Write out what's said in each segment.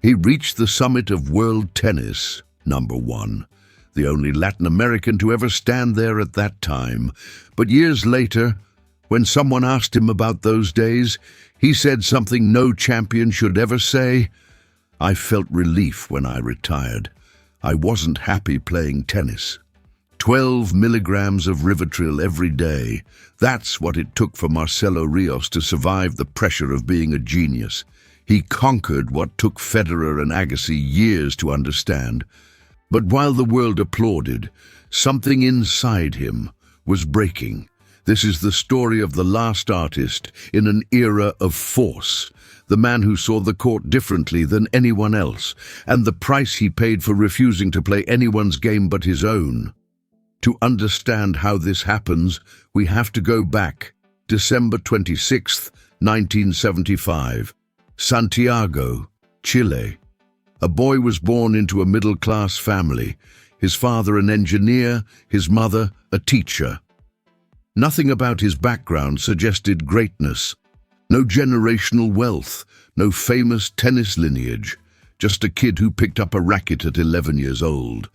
He reached the summit of world tennis, #1, the only Latin American to ever stand there at that time. But years later, when someone asked him about those days, he said something no champion should ever say: "I felt relief when I retired. I wasn't happy playing tennis." 12 milligrams of Rivotril every day. That's what it took for Marcelo Rios to survive the pressure of being a genius. He conquered what took Federer and Agassi years to understand. But while the world applauded, something inside him was breaking. This is the story of the last artist in an era of force, the man who saw the court differently than anyone else, and the price he paid for refusing to play anyone's game but his own. To understand how this happens, we have to go back. December 26th, 1975. Santiago, Chile. A boy was born into a middle-class family, his father an engineer, his mother a teacher. Nothing about his background suggested greatness. No generational wealth, no famous tennis lineage, just a kid who picked up a racket at 11 years old.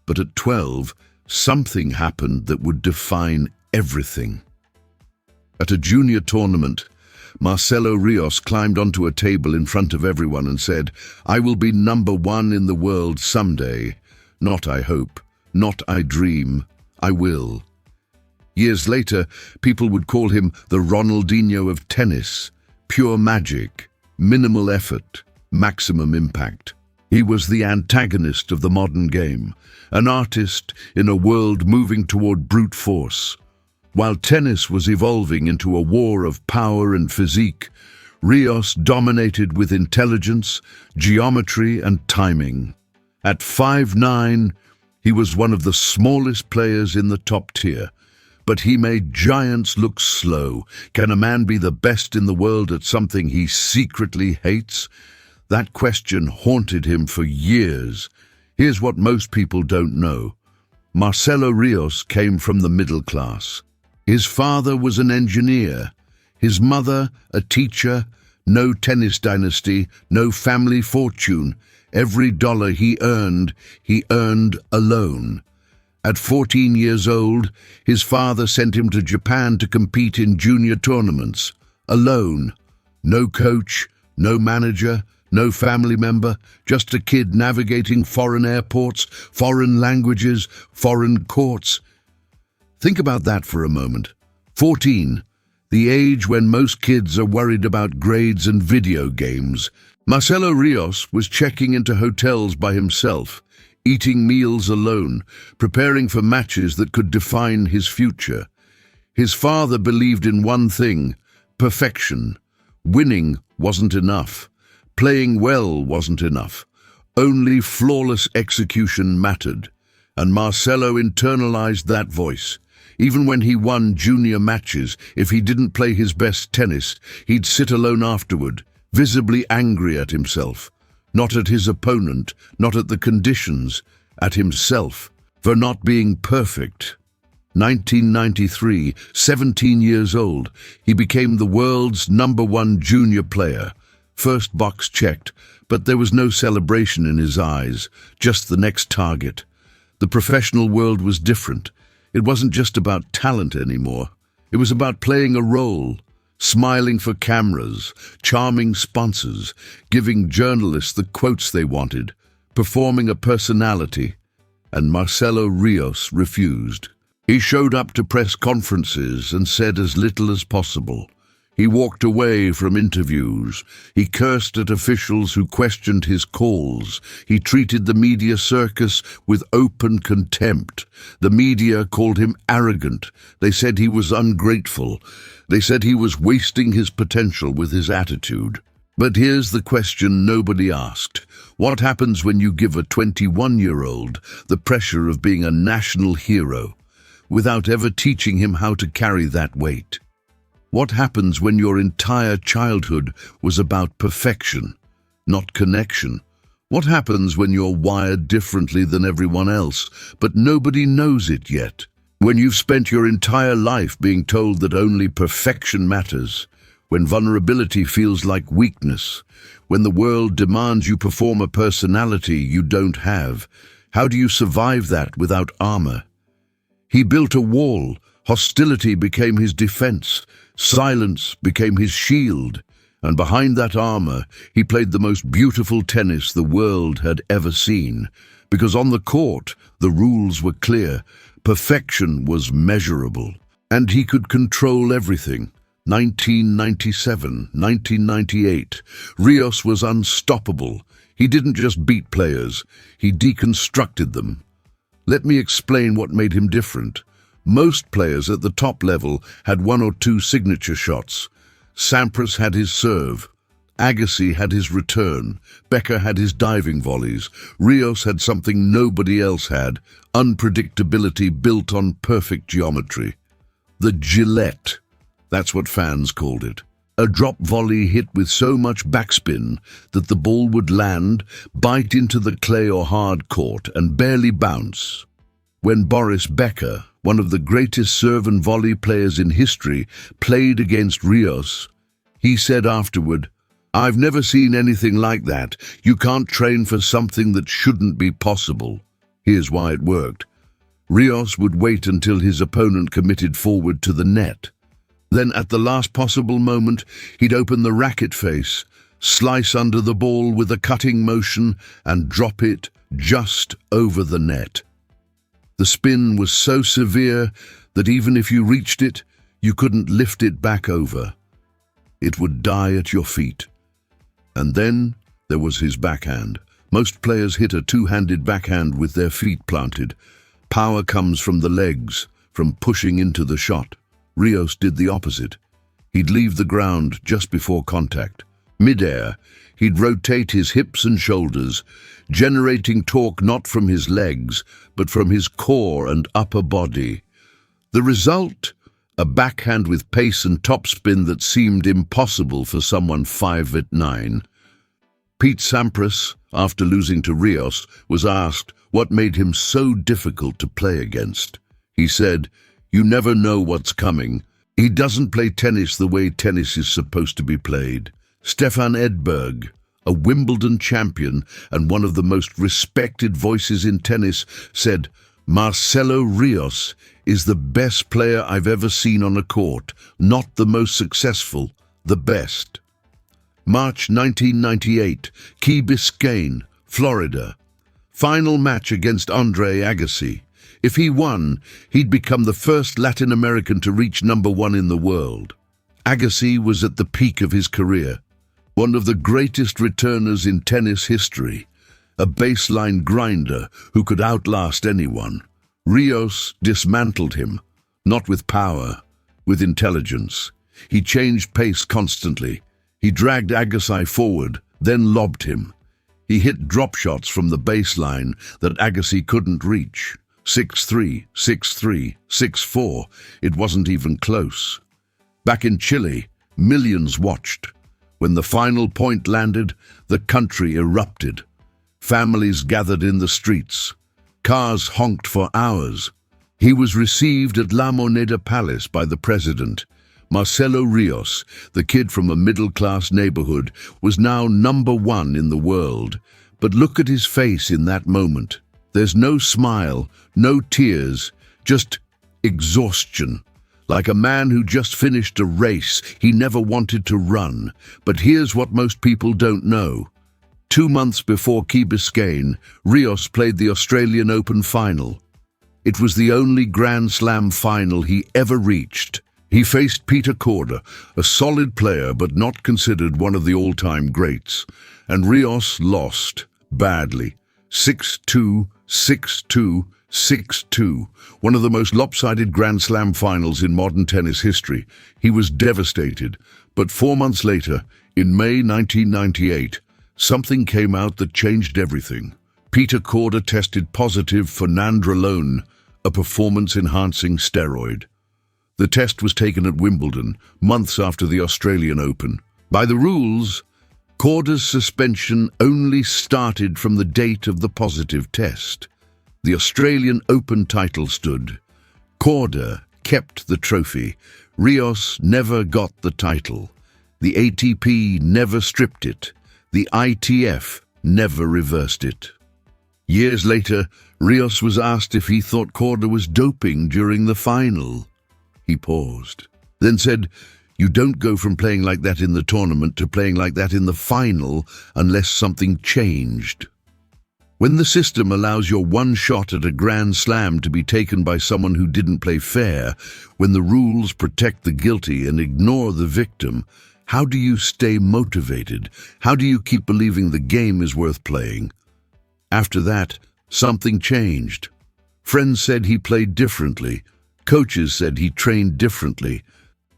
But at 12, something happened that would define everything. At a junior tournament, Marcelo Rios climbed onto a table in front of everyone and said, "I will be #1 in the world someday. Not I hope, not I dream, I will." Years later, people would call him the Ronaldinho of tennis. Pure magic, minimal effort, maximum impact. He was the antagonist of the modern game, an artist in a world moving toward brute force. While tennis was evolving into a war of power and physique, Rios dominated with intelligence, geometry, and timing. At 5'9", he was one of the smallest players in the top tier. But he made giants look slow. Can a man be the best in the world at something he secretly hates? That question haunted him for years. Here's what most people don't know. Marcelo Rios came from the middle class. His father was an engineer, his mother a teacher, no tennis dynasty, no family fortune. Every dollar he earned alone. At 14 years old, his father sent him to Japan to compete in junior tournaments, alone. No coach, no manager, no family member, just a kid navigating foreign airports, foreign languages, foreign courts. Think about that for a moment. 14, the age when most kids are worried about grades and video games. Marcelo Rios was checking into hotels by himself, eating meals alone, preparing for matches that could define his future. His father believed in one thing: perfection. Winning wasn't enough. Playing well wasn't enough. Only flawless execution mattered. And Marcelo internalized that voice. Even when he won junior matches, if he didn't play his best tennis, he'd sit alone afterward, visibly angry at himself. Not at his opponent, not at the conditions, at himself, for not being perfect. 1993, 17 years old, he became the world's #1 junior player. First box checked, but there was no celebration in his eyes, just the next target. The professional world was different. It wasn't just about talent anymore. It was about playing a role, smiling for cameras, charming sponsors, giving journalists the quotes they wanted, performing a personality. And Marcelo Rios refused. He showed up to press conferences and said as little as possible. He walked away from interviews. He cursed at officials who questioned his calls. He treated the media circus with open contempt. The media called him arrogant. They said he was ungrateful. They said he was wasting his potential with his attitude. But here's the question nobody asked. What happens when you give a 21-year-old the pressure of being a national hero without ever teaching him how to carry that weight? What happens when your entire childhood was about perfection, not connection? What happens when you're wired differently than everyone else, but nobody knows it yet? When you've spent your entire life being told that only perfection matters, when vulnerability feels like weakness, when the world demands you perform a personality you don't have. How do you survive that without armor? He built a wall. Hostility became his defense. Silence became his shield. And behind that armor, he played the most beautiful tennis the world had ever seen. Because on the court, the rules were clear. Perfection was measurable. And he could control everything. 1997, 1998. Rios was unstoppable. He didn't just beat players, he deconstructed them. Let me explain what made him different. Most players at the top level had one or two signature shots. Sampras had his serve. Agassi had his return. Becker had his diving volleys. Rios had something nobody else had, unpredictability built on perfect geometry. The Gillette, that's what fans called it. A drop volley hit with so much backspin that the ball would land, bite into the clay or hard court, and barely bounce. When Boris Becker, one of the greatest serve and volley players in history, played against Rios, he said afterward, "I've never seen anything like that. You can't train for something that shouldn't be possible." Here's why it worked. Rios would wait until his opponent committed forward to the net. Then at the last possible moment, he'd open the racket face, slice under the ball with a cutting motion, and drop it just over the net. The spin was so severe that even if you reached it, you couldn't lift it back over. It would die at your feet. And then there was his backhand. Most players hit a two-handed backhand with their feet planted. Power comes from the legs, from pushing into the shot. Rios did the opposite. He'd leave the ground just before contact. Mid-air, he'd rotate his hips and shoulders, generating torque not from his legs, but from his core and upper body. The result? A backhand with pace and topspin that seemed impossible for someone 5'9". Pete Sampras, after losing to Rios, was asked what made him so difficult to play against. He said, "You never know what's coming. He doesn't play tennis the way tennis is supposed to be played." Stefan Edberg, a Wimbledon champion and one of the most respected voices in tennis, said, "Marcelo Rios is the best player I've ever seen on a court, not the most successful, the best." March 1998, Key Biscayne, Florida. Final match against Andre Agassi. If he won, he'd become the first Latin American to reach #1 in the world. Agassi was at the peak of his career, one of the greatest returners in tennis history, a baseline grinder who could outlast anyone. Rios dismantled him, not with power, with intelligence. He changed pace constantly. He dragged Agassi forward, then lobbed him. He hit drop shots from the baseline that Agassi couldn't reach. 6-3, 6-3, 6-4. It wasn't even close. Back in Chile, millions watched. When the final point landed, the country erupted. Families gathered in the streets. Cars honked for hours. He was received at La Moneda Palace by the president. Marcelo Rios, the kid from a middle-class neighborhood, was now #1 in the world. But look at his face in that moment. There's no smile, no tears, just exhaustion. Like a man who just finished a race he never wanted to run. But here's what most people don't know. 2 months before Key Biscayne, Rios played the Australian Open final. It was the only Grand Slam final he ever reached. He faced Peter Korda, a solid player but not considered one of the all-time greats. And Rios lost, badly. 6-2, 6-2, 6-2. One of the most lopsided Grand Slam finals in modern tennis history. He was devastated. But 4 months later, in May 1998, something came out that changed everything. Peter Korda tested positive for nandrolone, a performance-enhancing steroid. The test was taken at Wimbledon, months after the Australian Open. By the rules, Korda's suspension only started from the date of the positive test. The Australian Open title stood. Korda kept the trophy. Rios never got the title. The ATP never stripped it. The ITF never reversed it. Years later, Rios was asked if he thought Korda was doping during the final. He paused, then said, "You don't go from playing like that in the tournament to playing like that in the final unless something changed." When the system allows your one shot at a Grand Slam to be taken by someone who didn't play fair, when the rules protect the guilty and ignore the victim, how do you stay motivated? How do you keep believing the game is worth playing? After that, something changed. Friends said he played differently. Coaches said he trained differently.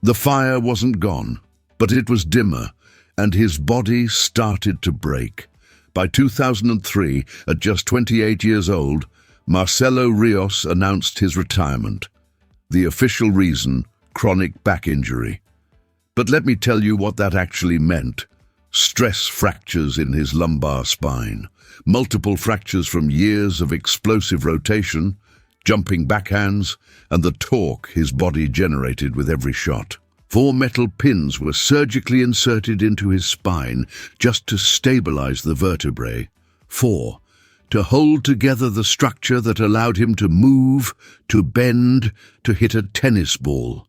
The fire wasn't gone, but it was dimmer, and his body started to break. By 2003, at just 28 years old, Marcelo Rios announced his retirement. The official reason, chronic back injury. But let me tell you what that actually meant. Stress fractures in his lumbar spine, multiple fractures from years of explosive rotation, jumping backhands, and the torque his body generated with every shot. 4 metal pins were surgically inserted into his spine just to stabilize the vertebrae. 4. To hold together the structure that allowed him to move, to bend, to hit a tennis ball.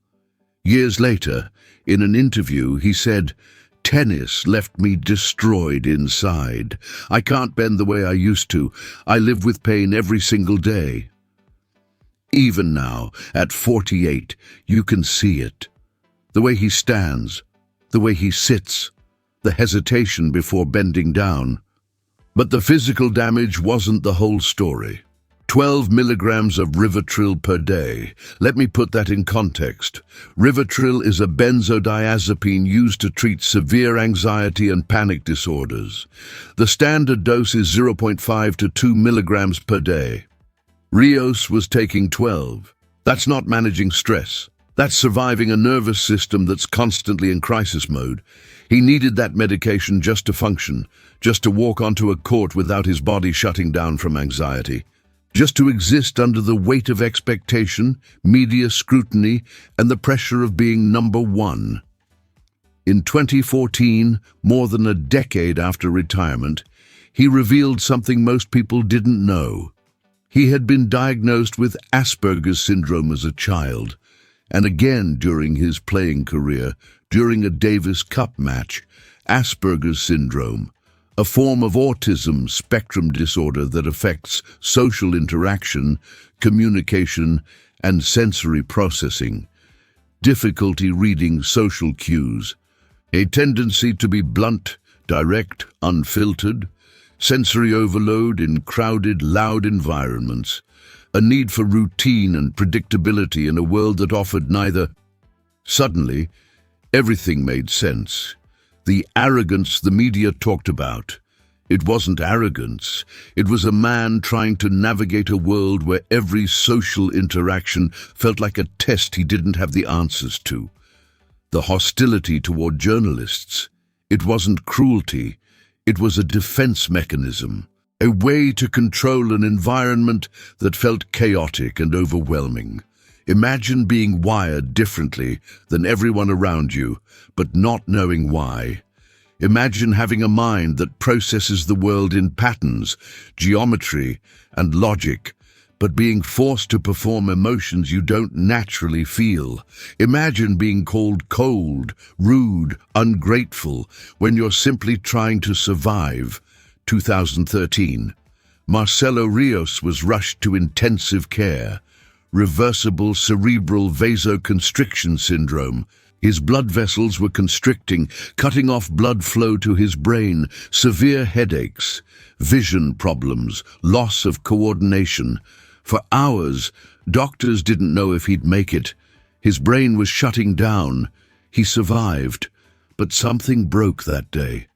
Years later, in an interview, he said, "Tennis left me destroyed inside. I can't bend the way I used to. I live with pain every single day." Even now, at 48, you can see it. The way he stands, the way he sits, the hesitation before bending down. But the physical damage wasn't the whole story. 12 milligrams of Rivotril per day. Let me put that in context. Rivotril is a benzodiazepine used to treat severe anxiety and panic disorders. The standard dose is 0.5 to 2 milligrams per day. Rios was taking 12. That's not managing stress. That's surviving a nervous system that's constantly in crisis mode. He needed that medication just to function, just to walk onto a court without his body shutting down from anxiety, just to exist under the weight of expectation, media scrutiny, and the pressure of being number one. In 2014, more than a decade after retirement, he revealed something most people didn't know. He had been diagnosed with Asperger's syndrome as a child, and again during his playing career, during a Davis Cup match. Asperger's syndrome, a form of autism spectrum disorder that affects social interaction, communication, and sensory processing, difficulty reading social cues, a tendency to be blunt, direct, unfiltered, sensory overload in crowded, loud environments, a need for routine and predictability in a world that offered neither. Suddenly, everything made sense. The arrogance the media talked about. It wasn't arrogance. It was a man trying to navigate a world where every social interaction felt like a test he didn't have the answers to. The hostility toward journalists. It wasn't cruelty. It was a defense mechanism. A way to control an environment that felt chaotic and overwhelming. Imagine being wired differently than everyone around you, but not knowing why. Imagine having a mind that processes the world in patterns, geometry, and logic, but being forced to perform emotions you don't naturally feel. Imagine being called cold, rude, ungrateful, when you're simply trying to survive. 2013. Marcelo Rios was rushed to intensive care. Reversible cerebral vasoconstriction syndrome. His blood vessels were constricting, cutting off blood flow to his brain. Severe headaches, vision problems, loss of coordination. For hours, doctors didn't know if he'd make it. His brain was shutting down. He survived, but something broke that day.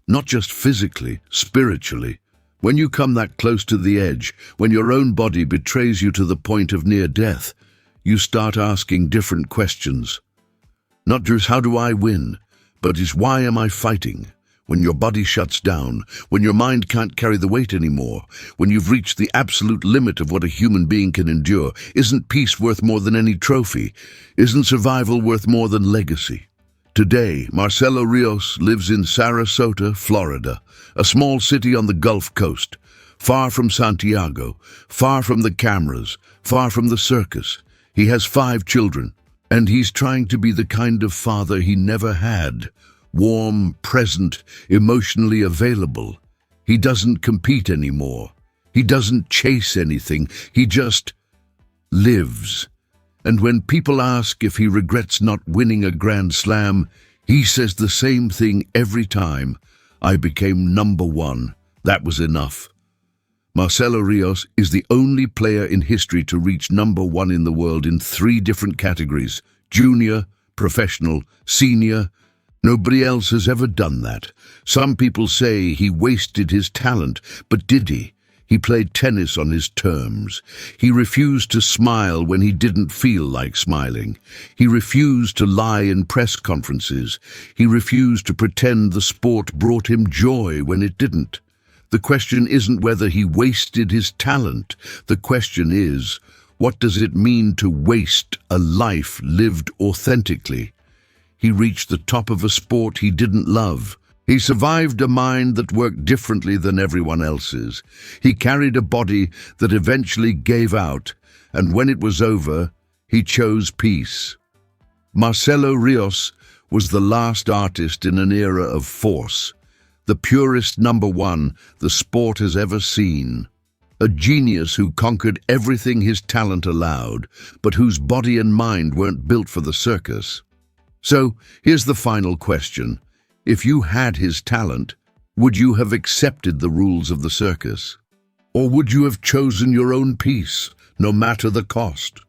Not just physically, spiritually. When you come that close to the edge, when your own body betrays you to the point of near death, you start asking different questions. Not just how do I win, but is why am I fighting? When your body shuts down, when your mind can't carry the weight anymore, when you've reached the absolute limit of what a human being can endure, isn't peace worth more than any trophy? Isn't survival worth more than legacy? Today, Marcelo Rios lives in Sarasota, Florida, a small city on the Gulf Coast, far from Santiago, far from the cameras, far from the circus. He has 5 children, and he's trying to be the kind of father he never had. Warm, present, emotionally available. He doesn't compete anymore. He doesn't chase anything. He just lives. And when people ask if he regrets not winning a Grand Slam, he says the same thing every time. I became number 1. That was enough. Marcelo Rios is the only player in history to reach number 1 in the world in 3 different categories: junior, professional, senior. Nobody else has ever done that. Some people say he wasted his talent, but did he? He played tennis on his terms. He refused to smile when he didn't feel like smiling. He refused to lie in press conferences. He refused to pretend the sport brought him joy when it didn't. The question isn't whether he wasted his talent. The question is, what does it mean to waste a life lived authentically? He reached the top of a sport he didn't love. He survived a mind that worked differently than everyone else's. He carried a body that eventually gave out, and when it was over, he chose peace. Marcelo Rios was the last artist in an era of force, the purest number 1 the sport has ever seen. A genius who conquered everything his talent allowed, but whose body and mind weren't built for the circus. So, here's the final question. If you had his talent, would you have accepted the rules of the circus? Or would you have chosen your own peace, no matter the cost?